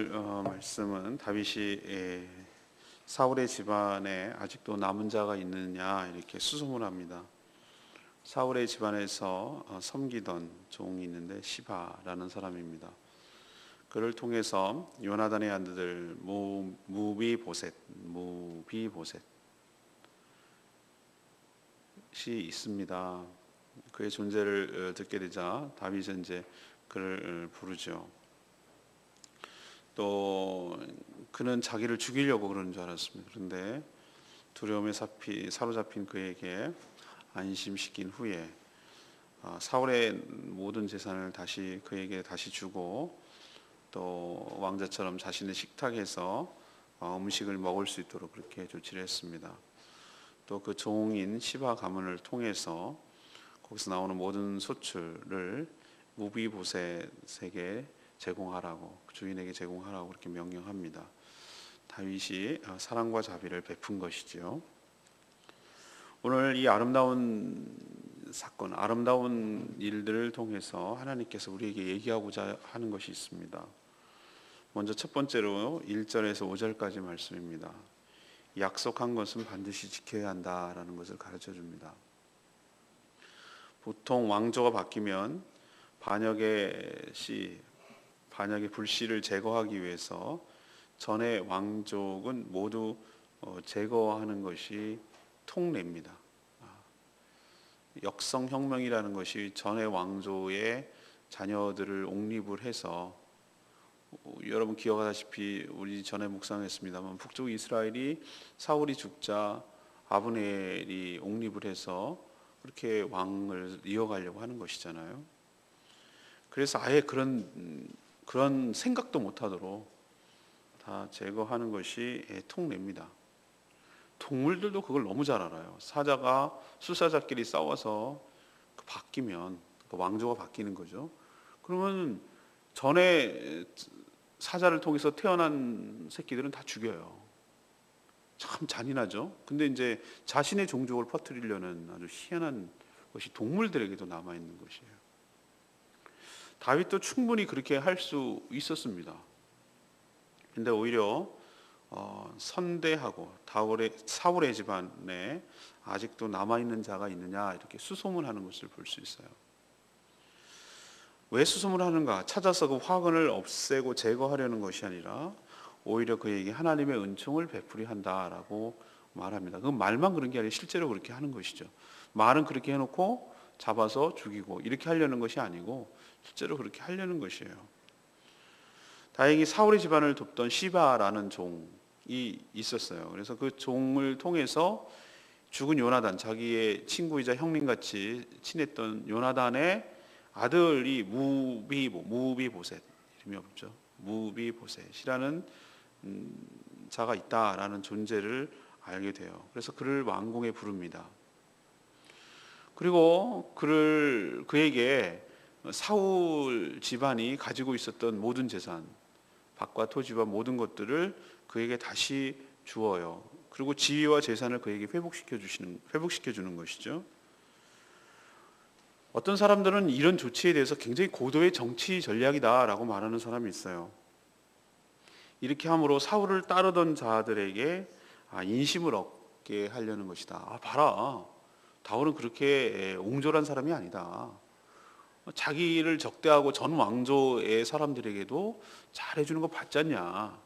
말씀은 다윗이 사울의 집안에 아직도 남은 자가 있느냐 이렇게 수소문합니다. 사울의 집안에서 섬기던 종이 있는데 시바라는 사람입니다. 그를 통해서 요나단의 아들 무비보셋이 있습니다. 그의 존재를 듣게 되자 다윗은 이제 그를 부르죠. 또 그는 자기를 죽이려고 그러는 줄 알았습니다. 그런데 두려움에 사로잡힌 그에게 안심시킨 후에 사울의 모든 재산을 그에게 다시 주고 또 왕자처럼 자신의 식탁에서 음식을 먹을 수 있도록 그렇게 조치를 했습니다. 또 그 종인 시바 가문을 통해서 거기서 나오는 모든 소출을 무비보셋에게 제공하라고, 주인에게 제공하라고 그렇게 명령합니다. 다윗이 사랑과 자비를 베푼 것이지요. 오늘 이 아름다운 사건, 아름다운 일들을 통해서 하나님께서 우리에게 얘기하고자 하는 것이 있습니다. 먼저 첫 번째로 1절에서 5절까지 말씀입니다. 약속한 것은 반드시 지켜야 한다라는 것을 가르쳐 줍니다. 보통 왕조가 바뀌면 반역의 불씨를 제거하기 위해서 전의 왕족은 모두 제거하는 것이 통례입니다. 역성혁명이라는 것이 전의 왕조의 자녀들을 옹립을 해서, 여러분 기억하다시피 우리 전에 묵상했습니다만 북쪽 이스라엘이 사울이 죽자 아브넬이 옹립을 해서 그렇게 왕을 이어가려고 하는 것이잖아요. 그래서 아예 그런 생각도 못하도록 다 제거하는 것이 통례입니다. 동물들도 그걸 너무 잘 알아요. 수사자끼리 싸워서 바뀌면 왕조가 바뀌는 거죠. 그러면 전에 사자를 통해서 태어난 새끼들은 다 죽여요. 참 잔인하죠. 근데 이제 자신의 종족을 퍼뜨리려는 아주 희한한 것이 동물들에게도 남아 있는 것이에요. 다윗도 충분히 그렇게 할 수 있었습니다. 근데 오히려 선대하고 사울의 집안에 아직도 남아있는 자가 있느냐 이렇게 수소문하는 것을 볼 수 있어요. 왜 수소문하는가? 찾아서 그 화근을 없애고 제거하려는 것이 아니라 오히려 그에게 하나님의 은총을 베풀이 한다라고 말합니다. 그 말만 그런 게 아니라 실제로 그렇게 하는 것이죠. 말은 그렇게 해놓고 잡아서 죽이고 이렇게 하려는 것이 아니고 실제로 그렇게 하려는 것이에요. 다행히 사울의 집안을 돕던 시바라는 종이 있었어요. 그래서 그 종을 통해서 죽은 요나단, 자기의 친구이자 형님같이 친했던 요나단의 아들이 무비보셋, 이름이 없죠. 무비보셋이라는 자가 있다라는 존재를 알게 돼요. 그래서 그를 왕궁에 부릅니다. 그리고 그에게 사울 집안이 가지고 있었던 모든 재산, 밭과 토지와 모든 것들을 그에게 다시 주어요. 그리고 지위와 재산을 그에게 회복시켜 주는 것이죠. 어떤 사람들은 이런 조치에 대해서 굉장히 고도의 정치 전략이다라고 말하는 사람이 있어요. 이렇게 함으로 사울을 따르던 자들에게 인심을 얻게 하려는 것이다. 봐라, 다윗은 그렇게 옹졸한 사람이 아니다. 자기를 적대하고 전 왕조의 사람들에게도 잘해주는 거 봤지 않냐.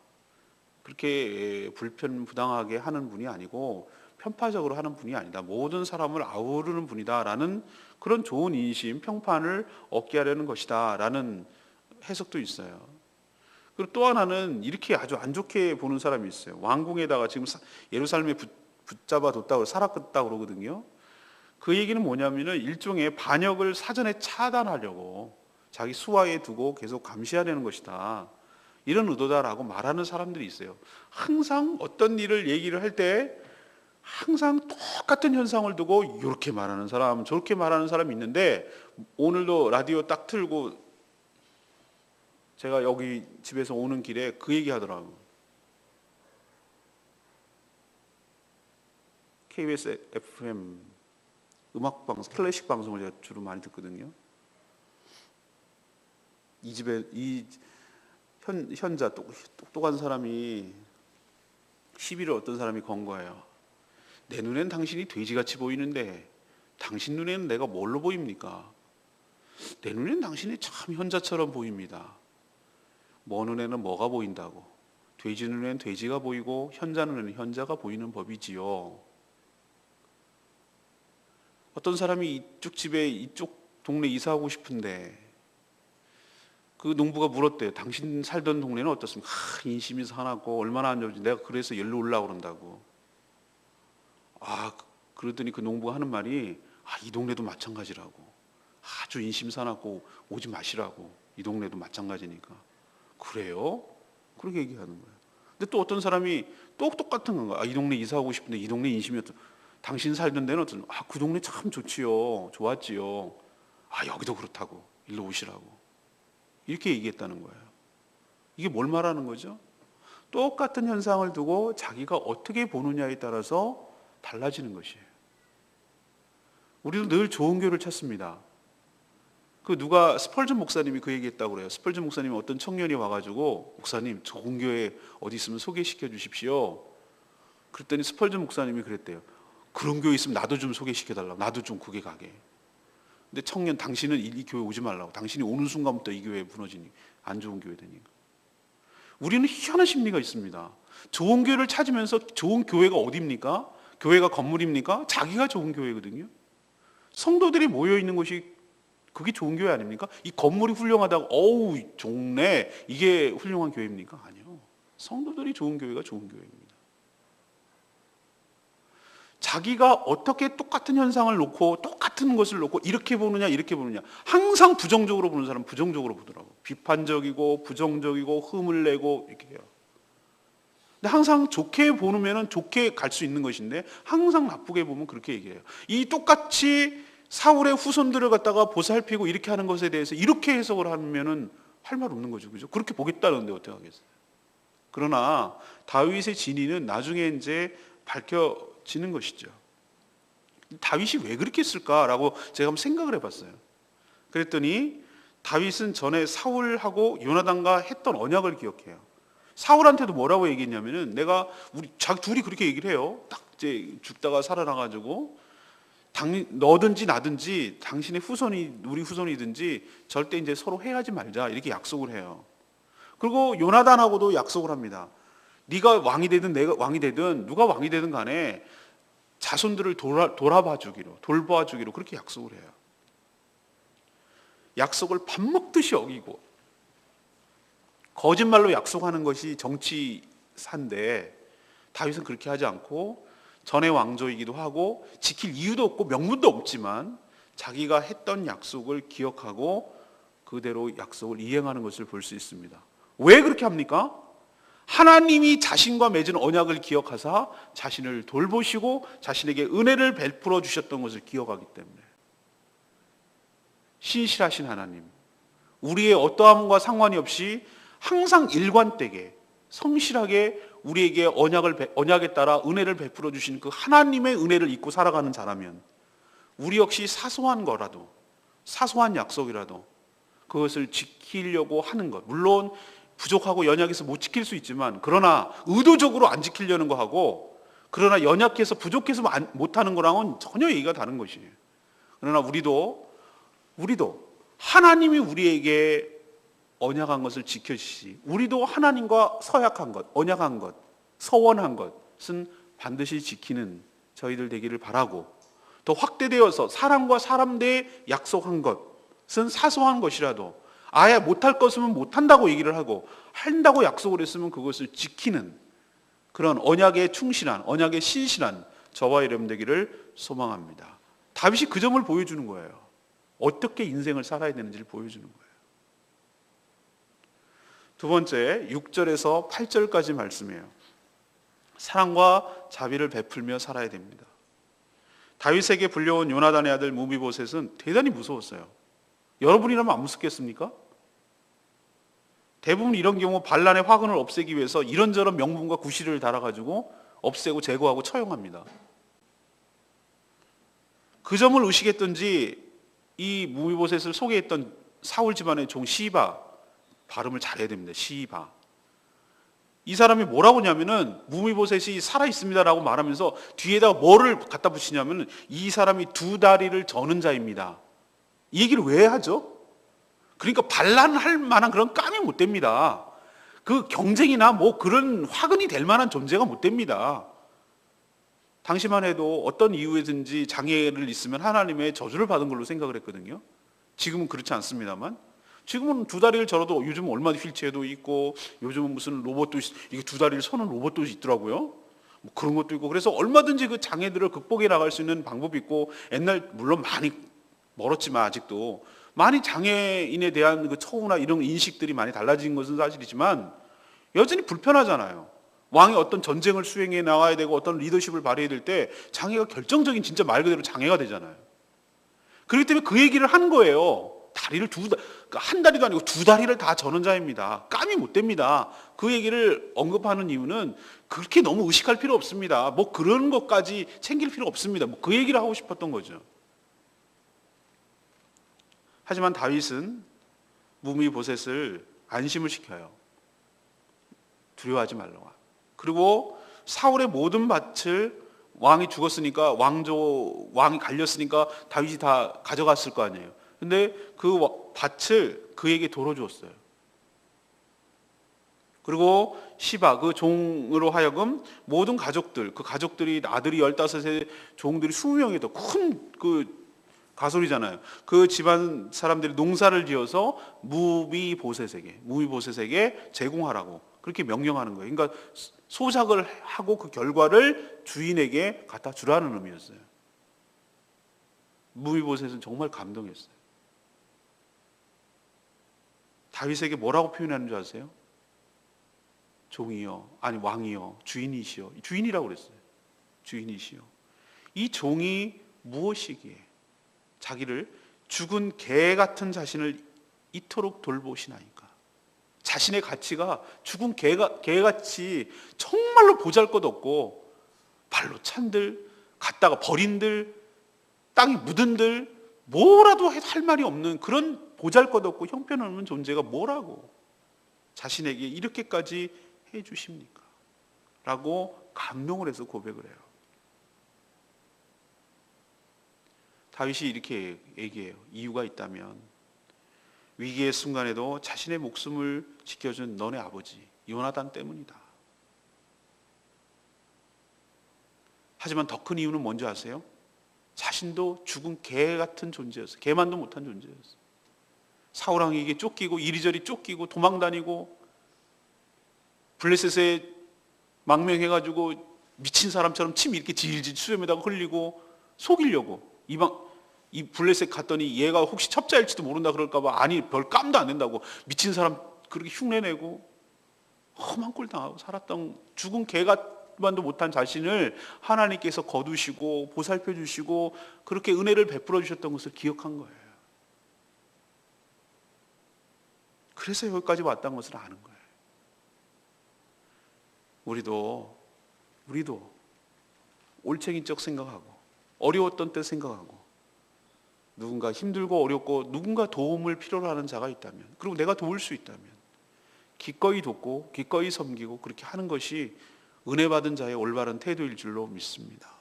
그렇게 불편부당하게 하는 분이 아니고 편파적으로 하는 분이 아니다. 모든 사람을 아우르는 분이다라는 그런 좋은 인심, 평판을 얻게 하려는 것이다 라는 해석도 있어요. 그리고 또 하나는 이렇게 아주 안 좋게 보는 사람이 있어요. 왕궁에다가 지금 예루살렘에 붙잡아 뒀다고 살았다고 그러거든요. 그 얘기는 뭐냐면은 일종의 반역을 사전에 차단하려고 자기 수하에 두고 계속 감시하려는 것이다, 이런 의도다라고 말하는 사람들이 있어요. 항상 어떤 일을 얘기를 할 때 항상 똑같은 현상을 두고 이렇게 말하는 사람, 저렇게 말하는 사람이 있는데, 오늘도 라디오 딱 틀고 제가 여기 집에서 오는 길에 그 얘기 하더라고요. KBS FM 음악방송, 클래식 방송을 제가 주로 많이 듣거든요. 이 현자 똑똑한 사람이 시비를 어떤 사람이 건 거예요. 내 눈엔 당신이 돼지같이 보이는데 당신 눈에는 내가 뭘로 보입니까? 내 눈엔 당신이 참 현자처럼 보입니다. 뭐 눈에는 뭐가 보인다고? 돼지 눈에는 돼지가 보이고 현자 눈에는 현자가 보이는 법이지요. 어떤 사람이 이쪽 집에 이쪽 동네 이사하고 싶은데 그 농부가 물었대요. 당신 살던 동네는 어떻습니까? 인심이 사납고 얼마나 안 좋은지 내가 그래서 열로 올라오고 그런다고. 그러더니 그 농부가 하는 말이 이 동네도 마찬가지라고. 아주 인심 사납고 오지 마시라고. 이 동네도 마찬가지니까. 그래요? 그렇게 얘기하는 거예요. 근데 또 어떤 사람이 또 똑같은 건가? 이 동네 이사하고 싶은데 이 동네 인심이 어떤 당신 살던 데는 어떤 그 동네 참 좋지요. 좋았지요. 여기도 그렇다고. 일로 오시라고. 이렇게 얘기했다는 거예요. 이게 뭘 말하는 거죠? 똑같은 현상을 두고 자기가 어떻게 보느냐에 따라서 달라지는 것이에요. 우리도 늘 좋은 교회를 찾습니다. 누가 스펄전 목사님이 그 얘기했다고 그래요. 스펄전 목사님이 어떤 청년이 와가지고 목사님 좋은 교회 어디 있으면 소개시켜 주십시오. 그랬더니 스펄전 목사님이 그랬대요. 그런 교회 있으면 나도 좀 소개시켜 달라고. 나도 좀 그게 가게. 근데 청년 당신은 이 교회 오지 말라고. 당신이 오는 순간부터 이 교회 무너지니 안 좋은 교회 되니까. 우리는 희한한 심리가 있습니다. 좋은 교회를 찾으면서 좋은 교회가 어디입니까? 교회가 건물입니까? 자기가 좋은 교회거든요. 성도들이 모여 있는 곳이 그게 좋은 교회 아닙니까? 이 건물이 훌륭하다고 좋네 이게 훌륭한 교회입니까? 아니요. 성도들이 좋은 교회가 좋은 교회입니다. 자기가 어떻게 똑같은 현상을 놓고 똑같은 것을 놓고 이렇게 보느냐 이렇게 보느냐. 항상 부정적으로 보는 사람은 부정적으로 보더라고. 비판적이고 부정적이고 흠을 내고 이렇게 해요. 근데 항상 좋게 보면은 좋게 갈 수 있는 것인데 항상 나쁘게 보면 그렇게 얘기해요. 이 똑같이 사울의 후손들을 갖다가 보살피고 이렇게 하는 것에 대해서 이렇게 해석을 하면은 할 말 없는 거죠. 그죠? 그렇게 보겠다는데 어떻게 하겠어요? 그러나 다윗의 진위는 나중에 이제 밝혀지는 것이죠. 다윗이 왜 그렇게 했을까라고 제가 한번 생각을 해봤어요. 그랬더니 다윗은 전에 사울하고 요나단과 했던 언약을 기억해요. 사울한테도 뭐라고 얘기했냐면은 내가 둘이 그렇게 얘기를 해요. 딱 이제 죽다가 살아나가지고 너든지 나든지 당신의 후손이 우리 후손이든지 절대 이제 서로 해하지 말자 이렇게 약속을 해요. 그리고 요나단하고도 약속을 합니다. 네가 왕이 되든 내가 왕이 되든 누가 왕이 되든 간에 자손들을 돌봐 주기로 그렇게 약속을 해요. 약속을 밥 먹듯이 어기고 거짓말로 약속하는 것이 정치사인데 다윗은 그렇게 하지 않고 전의 왕조이기도 하고 지킬 이유도 없고 명분도 없지만 자기가 했던 약속을 기억하고 그대로 약속을 이행하는 것을 볼 수 있습니다. 왜 그렇게 합니까? 하나님이 자신과 맺은 언약을 기억하사 자신을 돌보시고 자신에게 은혜를 베풀어 주셨던 것을 기억하기 때문에. 신실하신 하나님, 우리의 어떠함과 상관이 없이 항상 일관되게 성실하게 우리에게 언약에 따라 은혜를 베풀어 주신 그 하나님의 은혜를 잊고 살아가는 자라면 우리 역시 사소한 거라도 사소한 약속이라도 그것을 지키려고 하는 것, 물론 부족하고 연약해서 못 지킬 수 있지만 그러나 의도적으로 안 지키려는 거하고 그러나 연약해서 부족해서 못하는 거랑은 전혀 얘기가 다른 것이에요. 그러나 우리도 하나님이 우리에게 언약한 것을 지켜주시지 우리도 하나님과 서약한 것, 언약한 것, 서원한 것은 반드시 지키는 저희들 되기를 바라고 더 확대되어서 사람과 사람 대에 약속한 것은 사소한 것이라도 아예 못할 것이면 못한다고 얘기를 하고 한다고 약속을 했으면 그것을 지키는 그런 언약에 충실한 언약에 신실한 저와 여러분 되기를 소망합니다. 다윗이 그 점을 보여주는 거예요. 어떻게 인생을 살아야 되는지를 보여주는 거예요. 두 번째 6절에서 8절까지 말씀이에요. 사랑과 자비를 베풀며 살아야 됩니다. 다윗에게 불려온 요나단의 아들 무비보셋은 대단히 무서웠어요. 여러분이라면 안 무섭겠습니까? 대부분 이런 경우 반란의 화근을 없애기 위해서 이런저런 명분과 구실을 달아가지고 없애고 제거하고 처형합니다. 그 점을 의식했던지 이 무비보셋을 소개했던 사울 집안의 종 시바 발음을 잘해야 됩니다. 시바. 이 사람이 뭐라고 하냐면은 무미보셋이 살아있습니다라고 말하면서 뒤에다가 뭐를 갖다 붙이냐면은 이 사람이 두 다리를 저는 자입니다. 이 얘기를 왜 하죠? 그러니까 반란할 만한 그런 깜이 못 됩니다. 그 경쟁이나 뭐 그런 화근이 될 만한 존재가 못 됩니다. 당시만 해도 어떤 이유에든지 장애를 있으면 하나님의 저주를 받은 걸로 생각을 했거든요. 지금은 그렇지 않습니다만, 지금은 두 다리를 절어도 요즘 얼마나 휠체어도 있고 요즘은 무슨 로봇도 이게 두 다리를 서는 로봇도 있더라고요. 뭐 그런 것도 있고, 그래서 얼마든지 그 장애들을 극복해 나갈 수 있는 방법이 있고, 옛날 물론 많이 멀었지만 아직도 많이 장애인에 대한 그 처우나 이런 인식들이 많이 달라진 것은 사실이지만 여전히 불편하잖아요. 왕이 어떤 전쟁을 수행해 나가야 되고 어떤 리더십을 발휘해야 될 때 장애가 결정적인 진짜 말 그대로 장애가 되잖아요. 그렇기 때문에 그 얘기를 한 거예요. 다리를 한 다리도 아니고 두 다리를 다 저는 자입니다. 깜이 못 됩니다. 그 얘기를 언급하는 이유는 그렇게 너무 의식할 필요 없습니다. 뭐 그런 것까지 챙길 필요 없습니다. 뭐 그 얘기를 하고 싶었던 거죠. 하지만 다윗은 무미보셋을 안심을 시켜요. 두려워하지 말라고. 그리고 사울의 모든 밭을 왕이 죽었으니까 왕이 갈렸으니까 다윗이 다 가져갔을 거 아니에요. 근데 그 밭을 그에게 도로 주었어요. 그리고 시바 그 종으로 하여금 모든 가족들, 그 가족들이 아들이 15의 종들이 20명이 더 큰 그 가솔이잖아요. 그 집안 사람들이 농사를 지어서 무비보셋에게 제공하라고 그렇게 명령하는 거예요. 그러니까 소작을 하고 그 결과를 주인에게 갖다 주라는 의미였어요. 무비보셋은 정말 감동했어요. 다윗에게 뭐라고 표현하는 줄 아세요? 종이요, 아니 왕이요, 주인이시요. 주인이라고 그랬어요. 주인이시요. 이 종이 무엇이기에 자기를 죽은 개 같은 자신을 이토록 돌보시나이까. 자신의 가치가 죽은 개같이 정말로 보잘것없고 발로 찬들, 갔다가 버린들, 땅이 묻은들, 뭐라도 할 말이 없는 그런 보잘것없고 형편없는 존재가 뭐라고 자신에게 이렇게까지 해주십니까? 라고 감동을 해서 고백을 해요. 다윗이 이렇게 얘기해요. 이유가 있다면 위기의 순간에도 자신의 목숨을 지켜준 너네 아버지 요나단 때문이다. 하지만 더 큰 이유는 뭔지 아세요? 자신도 죽은 개 같은 존재였어요. 개만도 못한 존재였어요. 사울왕에게 쫓기고 이리저리 쫓기고 도망다니고 블레셋에 망명해가지고 미친 사람처럼 침 이렇게 질질 수염에다가 흘리고 속이려고 이 블레셋 갔더니 얘가 혹시 첩자일지도 모른다 그럴까봐 아니 별 깜도 안 된다고 미친 사람 그렇게 흉내내고 험한 꼴 당하고 살았던 죽은 개만도 못한 자신을 하나님께서 거두시고 보살펴 주시고 그렇게 은혜를 베풀어 주셨던 것을 기억한 거예요. 그래서 여기까지 왔다는 것을 아는 거예요. 우리도 올챙인 척 생각하고 어려웠던 때 생각하고 누군가 힘들고 어렵고 누군가 도움을 필요로 하는 자가 있다면 그리고 내가 도울 수 있다면 기꺼이 돕고 기꺼이 섬기고 그렇게 하는 것이 은혜 받은 자의 올바른 태도일 줄로 믿습니다.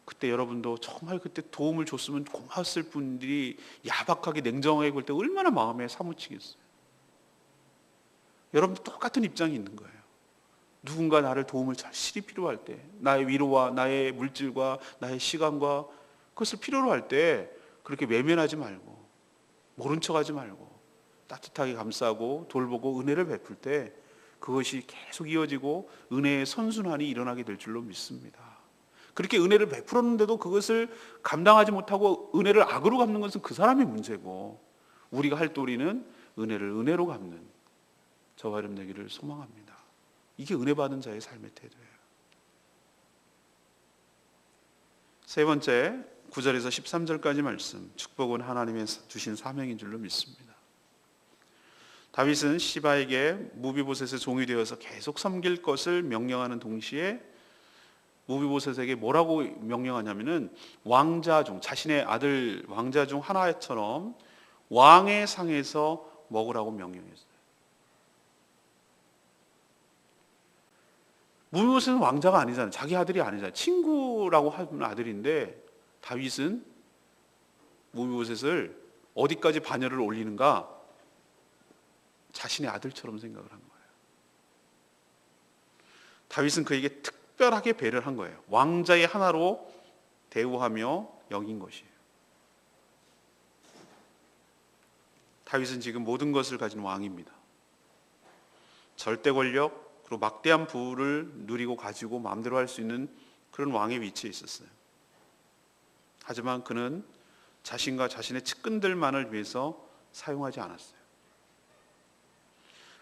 그때 여러분도 정말 그때 도움을 줬으면 고마웠을 분들이 야박하게 냉정하게 볼 때 얼마나 마음에 사무치겠어요. 여러분도 똑같은 입장이 있는 거예요. 누군가 나를 도움을 절실히 필요할 때 나의 위로와 나의 물질과 나의 시간과 그것을 필요로 할 때 그렇게 외면하지 말고 모른 척하지 말고 따뜻하게 감싸고 돌보고 은혜를 베풀 때 그것이 계속 이어지고 은혜의 선순환이 일어나게 될 줄로 믿습니다. 그렇게 은혜를 베풀었는데도 그것을 감당하지 못하고 은혜를 악으로 갚는 것은 그 사람의 문제고 우리가 할 도리는 은혜를 은혜로 갚는 저와 여러분 되기를 소망합니다. 이게 은혜 받은 자의 삶의 태도예요. 세 번째 9절에서 13절까지 말씀, 축복은 하나님의 주신 사명인 줄로 믿습니다. 다윗은 시바에게 무비보셋의 종이 되어서 계속 섬길 것을 명령하는 동시에 무비보셋에게 뭐라고 명령하냐면은 왕자 중, 자신의 아들 왕자 중 하나처럼 왕의 상에서 먹으라고 명령했어요. 무비보셋은 왕자가 아니잖아요. 자기 아들이 아니잖아요. 친구라고 하는 아들인데 다윗은 무비보셋을 어디까지 반열을 올리는가? 자신의 아들처럼 생각을 한 거예요. 다윗은 그에게 특별하게 배려를 한 거예요. 왕자의 하나로 대우하며 여긴 것이에요. 다윗은 지금 모든 것을 가진 왕입니다. 절대 권력, 그리고 막대한 부를 누리고 가지고 마음대로 할 수 있는 그런 왕의 위치에 있었어요. 하지만 그는 자신과 자신의 측근들만을 위해서 사용하지 않았어요.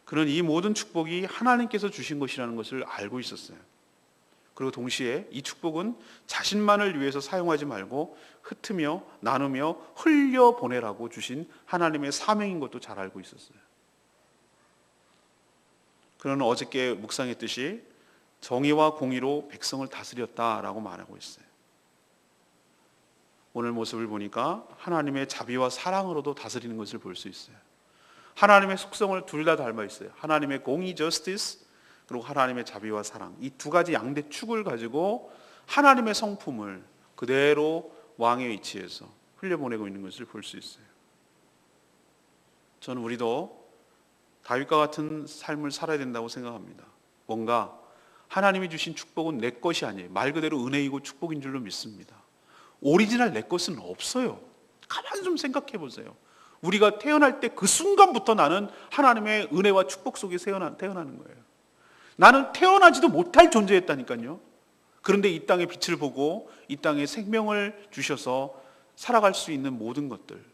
그는 이 모든 축복이 하나님께서 주신 것이라는 것을 알고 있었어요. 그리고 동시에 이 축복은 자신만을 위해서 사용하지 말고 흩으며 나누며 흘려보내라고 주신 하나님의 사명인 것도 잘 알고 있었어요. 그는 어저께 묵상했듯이 정의와 공의로 백성을 다스렸다라고 말하고 있어요. 오늘 모습을 보니까 하나님의 자비와 사랑으로도 다스리는 것을 볼 수 있어요. 하나님의 속성을 둘 다 닮아 있어요. 하나님의 공의, justice, 그리고 하나님의 자비와 사랑. 이 두 가지 양대 축을 가지고 하나님의 성품을 그대로 왕의 위치에서 흘려보내고 있는 것을 볼 수 있어요. 저는 우리도 다윗과 같은 삶을 살아야 된다고 생각합니다. 뭔가 하나님이 주신 축복은 내 것이 아니에요. 말 그대로 은혜이고 축복인 줄로 믿습니다. 오리지널 내 것은 없어요. 가만히 좀 생각해 보세요. 우리가 태어날 때 그 순간부터 나는 하나님의 은혜와 축복 속에 태어나는 거예요. 나는 태어나지도 못할 존재였다니까요. 그런데 이 땅의 빛을 보고 이 땅에 생명을 주셔서 살아갈 수 있는 모든 것들.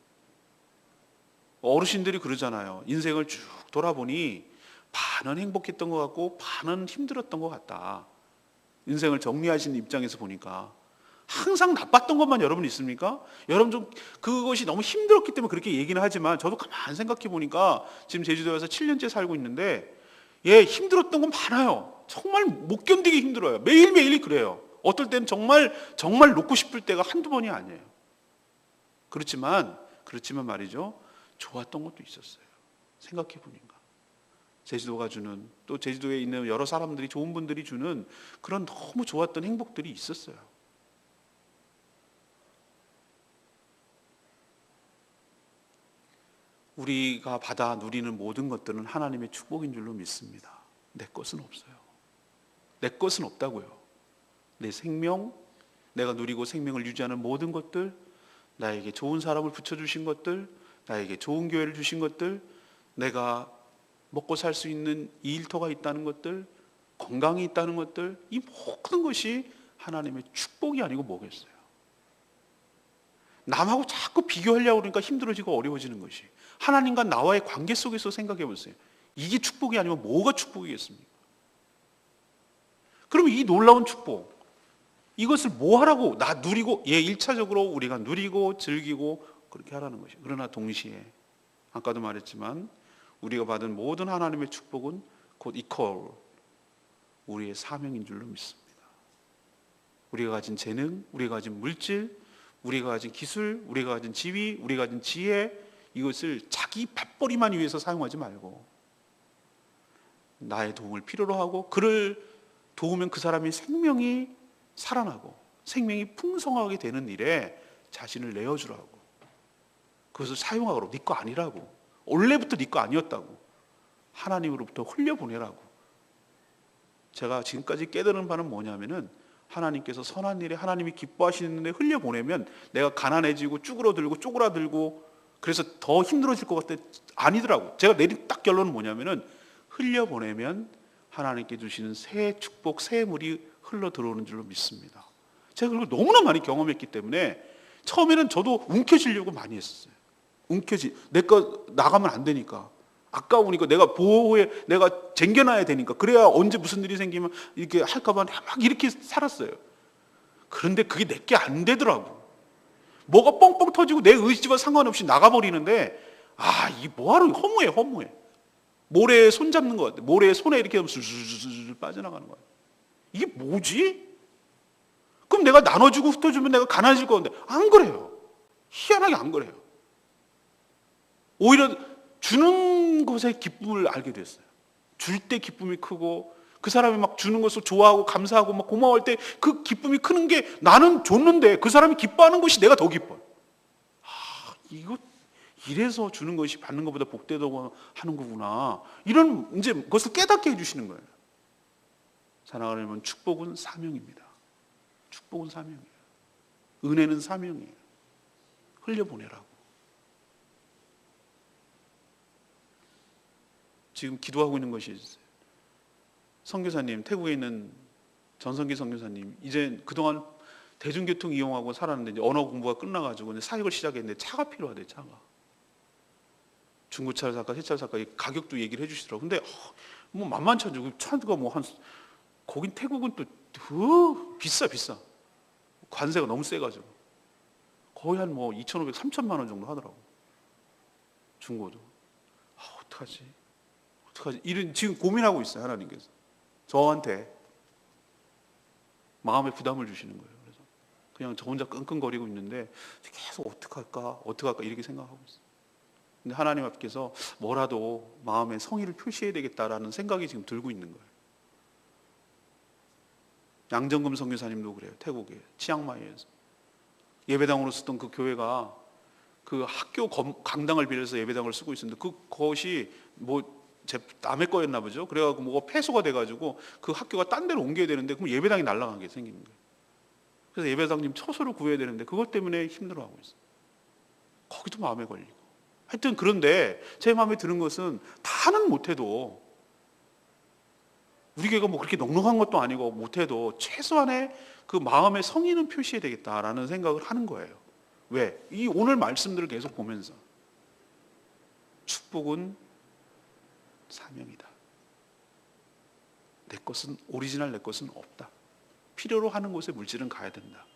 어르신들이 그러잖아요. 인생을 쭉 돌아보니 반은 행복했던 것 같고 반은 힘들었던 것 같다. 인생을 정리하신 입장에서 보니까 항상 나빴던 것만 여러분 있습니까? 여러분 좀 그것이 너무 힘들었기 때문에 그렇게 얘기는 하지만 저도 가만히 생각해 보니까 지금 제주도에 와서 7년째 살고 있는데 힘들었던 건 많아요. 정말 못 견디기 힘들어요. 매일매일이 그래요. 어떨 때는 정말 놓고 싶을 때가 한두 번이 아니에요. 그렇지만 말이죠. 좋았던 것도 있었어요. 생각해 보니까. 제주도가 주는, 또 제주도에 있는 여러 사람들이, 좋은 분들이 주는 그런 너무 좋았던 행복들이 있었어요. 우리가 받아 누리는 모든 것들은 하나님의 축복인 줄로 믿습니다. 내 것은 없어요. 내 것은 없다고요. 내 생명, 내가 누리고 생명을 유지하는 모든 것들, 나에게 좋은 사람을 붙여주신 것들, 나에게 좋은 교회를 주신 것들, 내가 먹고 살 수 있는 이 일터가 있다는 것들, 건강이 있다는 것들, 이 모든 것이 하나님의 축복이 아니고 뭐겠어요? 남하고 자꾸 비교하려고 그러니까 힘들어지고 어려워지는 것이, 하나님과 나와의 관계 속에서 생각해 보세요. 이게 축복이 아니면 뭐가 축복이겠습니까? 그럼 이 놀라운 축복, 이것을 뭐 하라고? 나 누리고, 1차적으로 우리가 누리고 즐기고 그렇게 하라는 것이에요. 그러나 동시에 아까도 말했지만 우리가 받은 모든 하나님의 축복은 곧 이퀄 우리의 사명인 줄로 믿습니다. 우리가 가진 재능, 우리가 가진 물질, 우리가 가진 기술, 우리가 가진 지위, 우리가 가진 지혜, 이것을 자기 밥벌이만 위해서 사용하지 말고 나의 도움을 필요로 하고 그를 도우면 그 사람의 생명이 살아나고 생명이 풍성하게 되는 일에 자신을 내어주라고, 그것을 사용하라고, 네 거 아니라고, 원래부터 네 거 아니었다고, 하나님으로부터 흘려보내라고. 제가 지금까지 깨달은 바는 뭐냐면은 하나님께서 선한 일에 하나님이 기뻐하시는 데 흘려보내면 내가 가난해지고 쪼그라들고 그래서 더 힘들어질 것 같아. 아니더라고. 제가 내린 딱 결론은 뭐냐면은 흘려보내면 하나님께 주시는 새 축복, 새 물이 흘러 들어오는 줄로 믿습니다. 제가 그걸 너무나 많이 경험했기 때문에 처음에는 저도 움켜쥐려고 많이 했었어요. 내 거 나가면 안 되니까, 아까우니까 내가 보호해, 내가 쟁겨놔야 되니까, 그래야 언제 무슨 일이 생기면 이렇게 할까봐 막 이렇게 살았어요. 그런데 그게 내게 안 되더라고. 뭐가 뻥뻥 터지고 내 의지와 상관없이 나가버리는데, 이 뭐하러, 허무해. 모래에 손 잡는 것 같아. 모래에 손에 이렇게 하면 술술술 빠져나가는 거야. 이게 뭐지? 그럼 내가 나눠주고 흩어주면 내가 가난해질 건데 안 그래요. 희한하게 안 그래요. 오히려 주는 것의 기쁨을 알게 됐어요. 줄 때 기쁨이 크고 그 사람이 막 주는 것을 좋아하고 감사하고 막 고마워할 때 그 기쁨이 크는 게 나는 줬는데 그 사람이 기뻐하는 것이 내가 더 기뻐요. 이거 이래서 주는 것이 받는 것보다 복되다고 하는 거구나. 이런 이제 그것을 깨닫게 해주시는 거예요. 사랑하는 여러분, 축복은 사명입니다. 축복은 사명이에요. 은혜는 사명이에요. 흘려보내라고. 지금 기도하고 있는 것이 있어요. 선교사님, 태국에 있는 전성기 선교사님, 이제 그동안 대중교통 이용하고 살았는데 이제 언어 공부가 끝나가지고 이제 사역을 시작했는데 차가 필요하대. 차가. 중고차를 살까 새 차를 살까 가격도 얘기를 해주시더라고. 근데 뭐 만만치 않죠. 차가 뭐 한 거긴 태국은 또 비싸. 관세가 너무 세가지고 거의 한 뭐 2,500, 3,000만 원 정도 하더라고. 중고도. 어떡하지? 이런 지금 고민하고 있어요. 하나님께서 저한테 마음에 부담을 주시는 거예요. 그래서 그냥 저 혼자 끙끙거리고 있는데 계속 어떡할까 이렇게 생각하고 있어요. 근데 하나님 앞에서 뭐라도 마음에 성의를 표시해야 되겠다라는 생각이 지금 들고 있는 거예요. 양정금 선교사님도 그래요. 태국에 치앙마이에서 예배당으로 쓰던 그 교회가 그 학교 강당을 빌려서 예배당을 쓰고 있었는데 그것이 뭐 남의 거였나 보죠. 그래가지고 뭐가 폐소가 돼가지고 그 학교가 딴 데로 옮겨야 되는데 그럼 예배당이 날아간 게 생기는 거예요. 그래서 예배당님 처소를 구해야 되는데 그것 때문에 힘들어하고 있어요. 거기도 마음에 걸리고. 하여튼 그런데 제 마음에 드는 것은 다는 못해도 우리 교회가 뭐 그렇게 넉넉한 것도 아니고 못해도 최소한의 그 마음의 성의는 표시해야 되겠다라는 생각을 하는 거예요. 왜? 이 오늘 말씀들을 계속 보면서 축복은 사명이다. 내 것은 오리지널 내 것은 없다. 필요로 하는 곳에 물질은 가야 된다.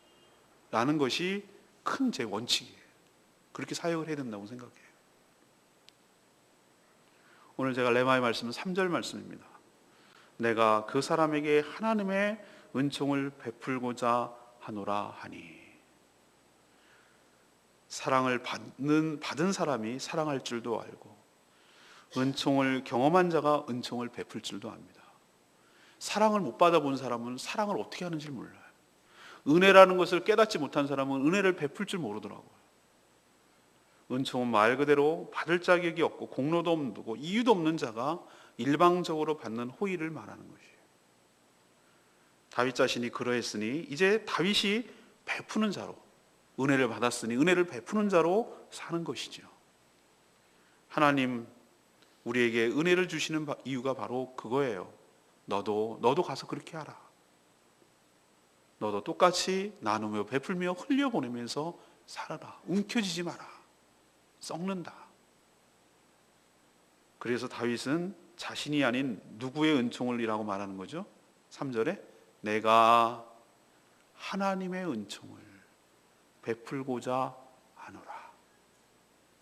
라는 것이 큰 제 원칙이에요. 그렇게 사역을 해야 된다고 생각해요. 오늘 제가 레마의 말씀은 3절 말씀입니다. 내가 그 사람에게 하나님의 은총을 베풀고자 하노라 하니. 사랑을 받은 사람이 사랑할 줄도 알고 은총을 경험한 자가 은총을 베풀 줄도 압니다. 사랑을 못 받아본 사람은 사랑을 어떻게 하는지 몰라요. 은혜라는 것을 깨닫지 못한 사람은 은혜를 베풀 줄 모르더라고요. 은총은 말 그대로 받을 자격이 없고 공로도 없고 이유도 없는 자가 일방적으로 받는 호의를 말하는 것이에요. 다윗 자신이 그러했으니 이제 다윗이 베푸는 자로, 은혜를 받았으니 은혜를 베푸는 자로 사는 것이죠. 하나님 우리에게 은혜를 주시는 이유가 바로 그거예요. 너도 가서 그렇게 하라. 너도 똑같이 나누며 베풀며 흘려보내면서 살아라. 움켜쥐지 마라. 썩는다. 그래서 다윗은 자신이 아닌 누구의 은총을 이라고 말하는 거죠? 3절에 내가 하나님의 은총을 베풀고자 하노라.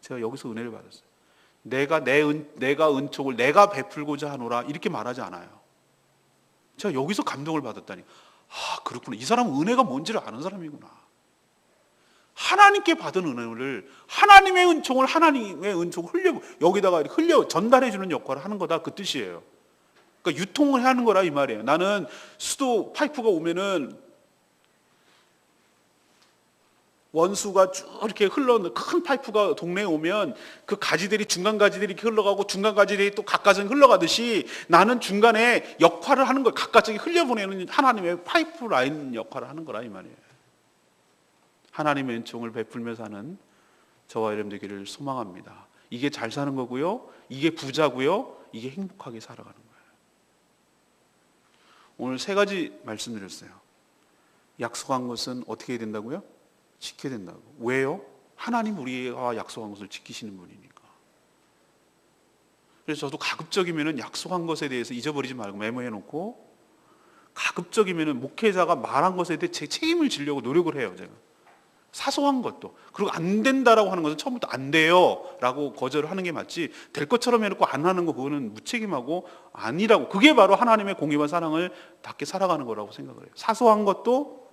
제가 여기서 은혜를 받았어요. 내가 은총을 내가 베풀고자 하노라 이렇게 말하지 않아요. 제가 여기서 감동을 받았다니. 그렇구나. 이 사람은 은혜가 뭔지를 아는 사람이구나. 하나님께 받은 은혜를 하나님의 은총을 여기다가 전달해 주는 역할을 하는 거다 그 뜻이에요. 그러니까 유통을 하는 거라 이 말이에요. 나는 수도 파이프가 오면은 원수가 쭉 이렇게 큰 파이프가 동네에 오면 그 가지들이 중간 가지들이 이렇게 흘러가고 중간 가지들이 또 각가정 흘러가듯이 나는 중간에 역할을 하는 거예요. 각가정이 흘려보내는 하나님의 파이프라인 역할을 하는 거라 이 말이에요. 하나님의 은총을 베풀며 사는 저와 여러분 되기를 소망합니다. 이게 잘 사는 거고요. 이게 부자고요. 이게 행복하게 살아가는 거예요. 오늘 3가지 말씀드렸어요. 약속한 것은 어떻게 해야 된다고요? 지켜야 된다고. 왜요? 하나님 우리가 약속한 것을 지키시는 분이니까. 그래서 저도 가급적이면 약속한 것에 대해서 잊어버리지 말고 메모해 놓고 가급적이면 목회자가 말한 것에 대해 제 책임을 지려고 노력을 해요. 제가. 사소한 것도. 그리고 안 된다라고 하는 것은 처음부터 안 돼요 라고 거절을 하는 게 맞지 될 것처럼 해놓고 안 하는 거 그거는 무책임하고 아니라고. 그게 바로 하나님의 공의와 사랑을 닿게 살아가는 거라고 생각을 해요. 사소한 것도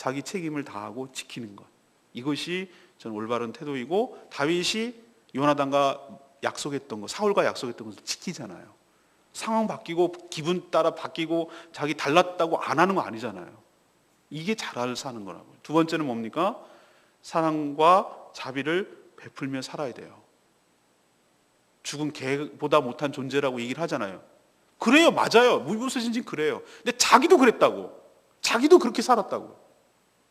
자기 책임을 다하고 지키는 것. 이것이 저는 올바른 태도이고, 다윗이 요나단과 약속했던 거, 사울과 약속했던 것을 지키잖아요. 상황 바뀌고 기분 따라 바뀌고 자기 달랐다고 안 하는 거 아니잖아요. 이게 잘 사는 거라고요. 두 번째는 뭡니까? 사랑과 자비를 베풀며 살아야 돼요. 죽은 개보다 못한 존재라고 얘기를 하잖아요. 그래요, 맞아요. 무브세신진 그래요. 근데 자기도 그랬다고. 자기도 그렇게 살았다고.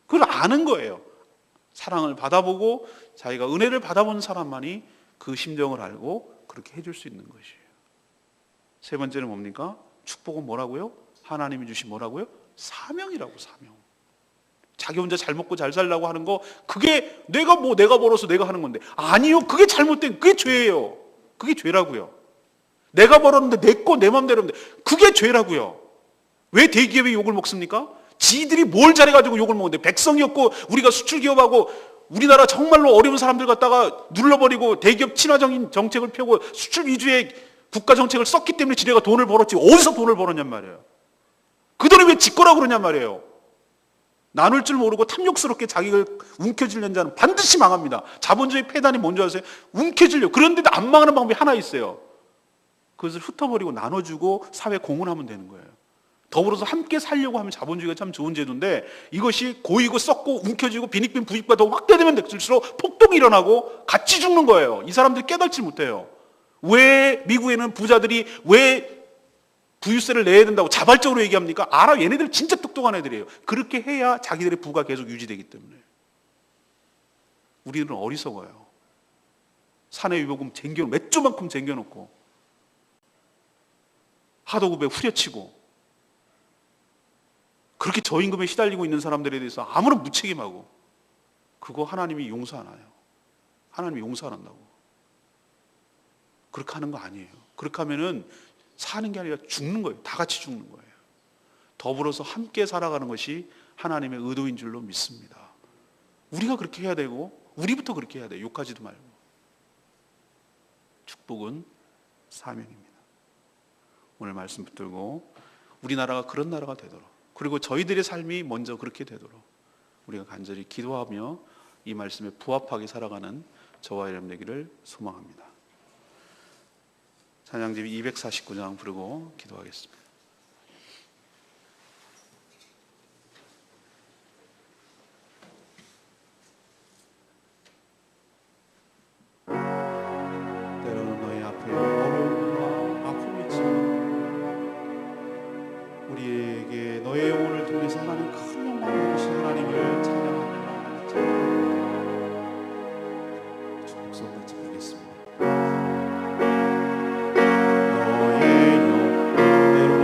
그걸 아는 거예요. 사랑을 받아보고 자기가 은혜를 받아본 사람만이 그 심정을 알고 그렇게 해줄 수 있는 것이에요. 세 번째는 뭡니까? 축복은 뭐라고요? 하나님이 주신 뭐라고요? 사명이라고. 사명. 자기 혼자 잘 먹고 잘 살라고 하는 거, 그게 내가 벌어서 내가 하는 건데, 아니요, 그게 잘못된, 그게 죄예요. 그게 죄라고요. 내가 벌었는데 내 거 내 맘대로 하는데 그게 죄라고요. 왜 대기업이 욕을 먹습니까? 지들이 뭘 잘해가지고 욕을 먹는데, 백성이었고 우리가 수출기업하고 우리나라 정말로 어려운 사람들 갖다가 눌러버리고 대기업 친화적인 정책을 펴고 수출 위주의 국가 정책을 썼기 때문에 지네가 돈을 벌었지. 어디서 돈을 벌었냔 말이에요. 그 돈이 왜 지 거라고 그러냔 말이에요. 나눌 줄 모르고 탐욕스럽게 자기를 움켜쥐려는 자는 반드시 망합니다. 자본주의 폐단이 뭔지 아세요? 움켜쥐려. 그런데도 안 망하는 방법이 하나 있어요. 그것을 흩어버리고 나눠주고 사회 공헌하면 되는 거예요. 더불어서 함께 살려고 하면 자본주의가 참 좋은 제도인데, 이것이 고이고 썩고 움켜쥐고 빈익빈 부익부가 더 확대되면 될수록 폭동이 일어나고 같이 죽는 거예요. 이 사람들이 깨닫지 못해요. 왜 미국에는 부자들이 왜 부유세를 내야 된다고 자발적으로 얘기합니까? 알아, 얘네들 진짜 똑똑한 애들이에요. 그렇게 해야 자기들의 부가 계속 유지되기 때문에. 우리는 어리석어요. 사내 유보금 몇 조만큼 쟁겨놓고 하도급에 후려치고 그렇게 저임금에 시달리고 있는 사람들에 대해서 아무런 무책임하고, 그거 하나님이 용서 안 해요. 하나님이 용서 안 한다고. 그렇게 하는 거 아니에요. 그렇게 하면은 사는 게 아니라 죽는 거예요. 다 같이 죽는 거예요. 더불어서 함께 살아가는 것이 하나님의 의도인 줄로 믿습니다. 우리가 그렇게 해야 되고, 우리부터 그렇게 해야 돼요. 욕하지도 말고. 축복은 사명입니다. 오늘 말씀 붙들고 우리나라가 그런 나라가 되도록, 그리고 저희들의 삶이 먼저 그렇게 되도록 우리가 간절히 기도하며 이 말씀에 부합하게 살아가는 저와 여러분 되기를 소망합니다. 찬양집 249장 부르고 기도하겠습니다. 때로는 너희 앞에 어려움과 아픔이 있지만 우리에게 너의 영혼을 통해서 하나님 큰 영광을 주신 하나님을 찬양하며 축복 같이 부르겠습니다. 너의 영 때로는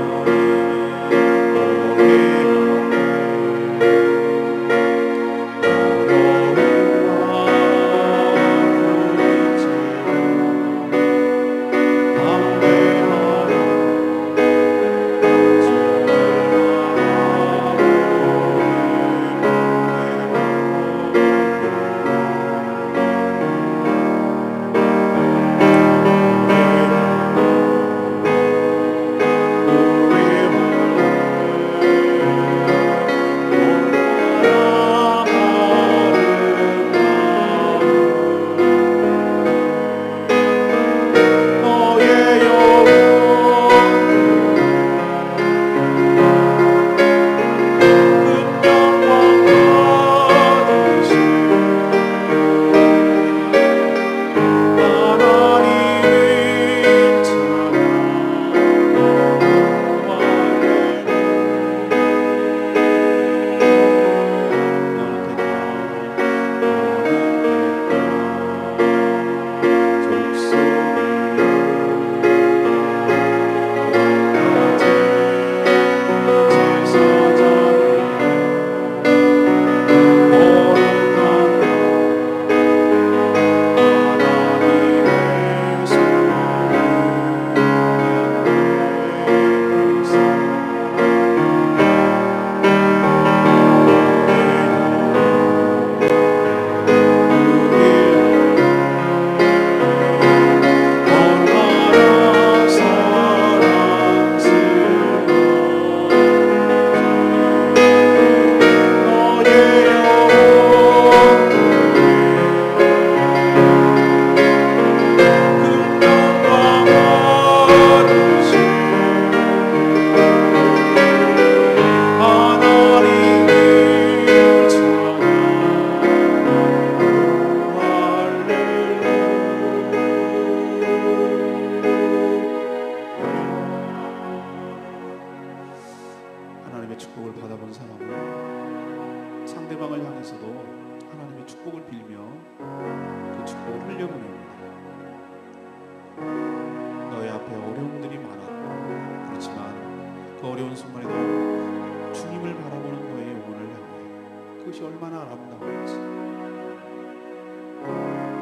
어려운 순간에도 주님을 바라보는 너의 영혼을 향해 그것이 얼마나 아름다운지,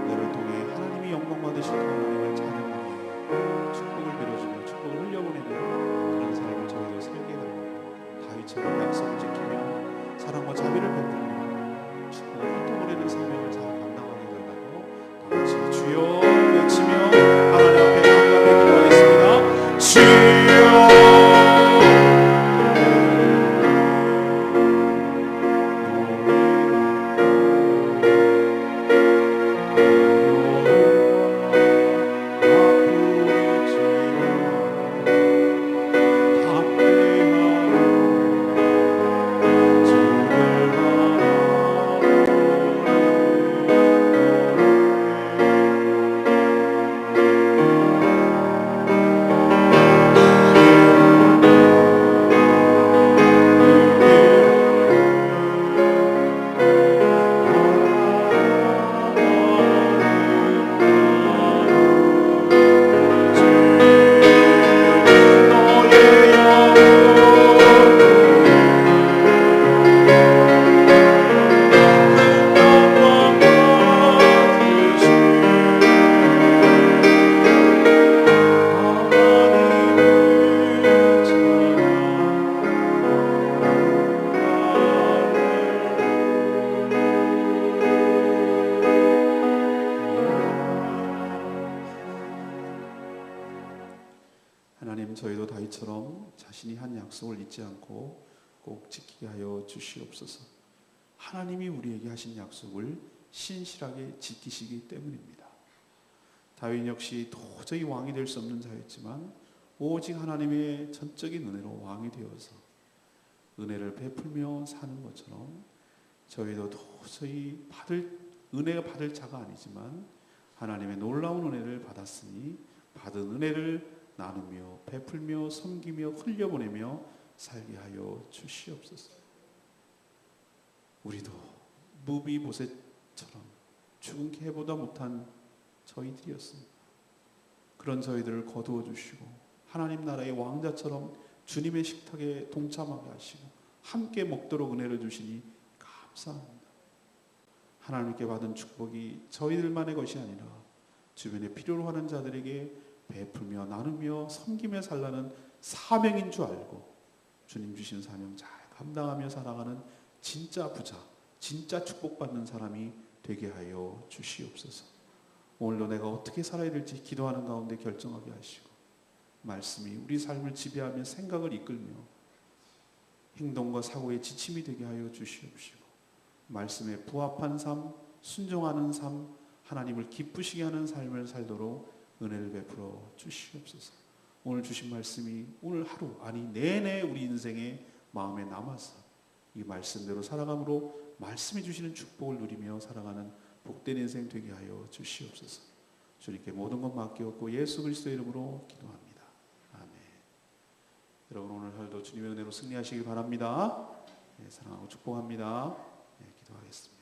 너를 통해 하나님이 영광 받으실 하나님을 찬양하며 축복을 빌어주며 축복을 흘려보내는 그런 삶을 저희도 살게 하고, 다윗처럼 약속을 지키며 사랑과 자비를 베풀며 축복을 흩어보내는 사명을 잘 감당하게 되라고 다 같이 주여 외치며 하나님 앞에 감사하며 기도하겠습니다. 주여 하나님, 저희도 다윗처럼 자신이 한 약속을 잊지 않고 꼭 지키게 하여 주시옵소서. 하나님이 우리에게 하신 약속을 신실하게 지키시기 때문입니다. 다윗 역시 도저히 왕이 될 수 없는 자였지만 오직 하나님의 전적인 은혜로 왕이 되어서 은혜를 베풀며 사는 것처럼 저희도 도저히 은혜가 받을 자가 아니지만 하나님의 놀라운 은혜를 받았으니 받은 은혜를 나누며 베풀며 섬기며 흘려보내며 살게 하여 주시옵소서. 우리도 무비보셋처럼 죽은 개보다 못한 저희들이었습니다. 그런 저희들을 거두어 주시고 하나님 나라의 왕자처럼 주님의 식탁에 동참하게 하시고 함께 먹도록 은혜를 주시니 감사합니다. 하나님께 받은 축복이 저희들만의 것이 아니라 주변에 필요로 하는 자들에게 베풀며 나누며 섬기며 살라는 사명인 줄 알고 주님 주신 사명 잘 감당하며 살아가는 진짜 부자, 진짜 축복받는 사람이 되게 하여 주시옵소서. 오늘도 내가 어떻게 살아야 될지 기도하는 가운데 결정하게 하시고 말씀이 우리 삶을 지배하며 생각을 이끌며 행동과 사고의 지침이 되게 하여 주시옵시고 말씀에 부합한 삶, 순종하는 삶, 하나님을 기쁘시게 하는 삶을 살도록 은혜를 베풀어 주시옵소서. 오늘 주신 말씀이 오늘 하루 아니 내내 우리 인생의 마음에 남아서 이 말씀대로 살아감으로 말씀이 주시는 축복을 누리며 살아가는 복된 인생 되게 하여 주시옵소서. 주님께 모든 것 맡기었고 예수 그리스도의 이름으로 기도합니다. 아멘. 여러분 오늘 하루도 주님의 은혜로 승리하시길 바랍니다. 네, 사랑하고 축복합니다. 네, 기도하겠습니다.